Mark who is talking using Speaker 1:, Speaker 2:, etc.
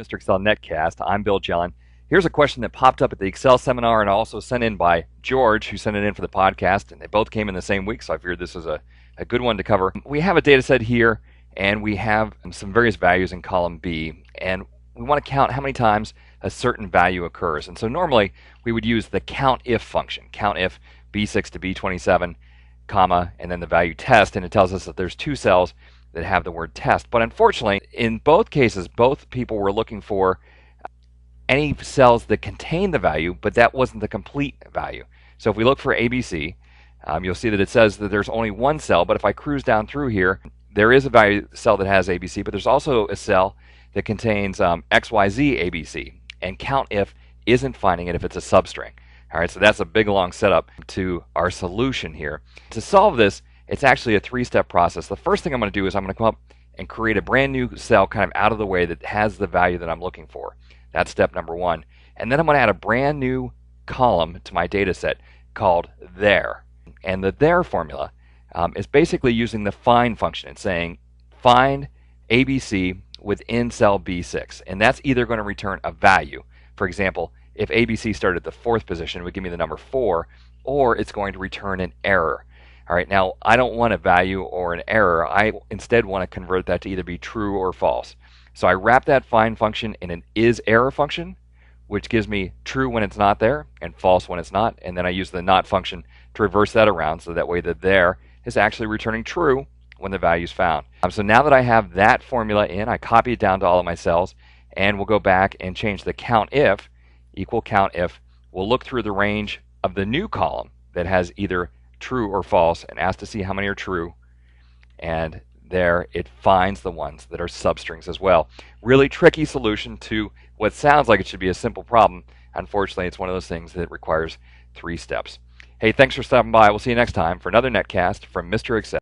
Speaker 1: Mr. Excel Netcast. I'm Bill Jelen. Here's a question that popped up at the Excel seminar and also sent in by George, who sent it in for the podcast, and they both came in the same week, so I figured this was a good one to cover. We have a data set here, and we have some various values in column B, and we want to count how many times a certain value occurs. And so normally we would use the COUNTIF function, COUNTIF B6 to B27, comma, and then the value test, and it tells us that there's two cells that have the word test. But unfortunately, in both cases, both people were looking for any cells that contain the value, but that wasn't the complete value. So if we look for ABC, you'll see that it says that there's only one cell, but if I cruise down through here, there is a value cell that has ABC, but there's also a cell that contains XYZ ABC, and COUNTIF isn't finding it if it's a substring. All right, so that's a big long setup to our solution here. To solve this, it's actually a three-step process. The first thing I'm going to do is I'm going to come up and create a brand new cell kind of out of the way that has the value that I'm looking for. That's step number one. And then I'm going to add a brand new column to my data set called there. And the there formula is basically using the find function and saying find ABC within cell B6. And that's either going to return a value. For example, if ABC started at the fourth position, it would give me the number 4, or it's going to return an error. All right, now I don't want a value or an error. I instead want to convert that to either be true or false. So I wrap that find function in an isError function, which gives me true when it's not there and false when it's not. And then I use the not function to reverse that around so that way the there is actually returning true when the value is found. So now that I have that formula in, I copy it down to all of my cells, and we'll go back and change the COUNTIF equal COUNTIF. We'll look through the range of the new column that has either true or false and ask to see how many are true, and there it finds the ones that are substrings as well. Really tricky solution to what sounds like it should be a simple problem. Unfortunately, it's one of those things that requires 3 steps. Hey, thanks for stopping by. We'll see you next time for another Netcast from Mr. Excel.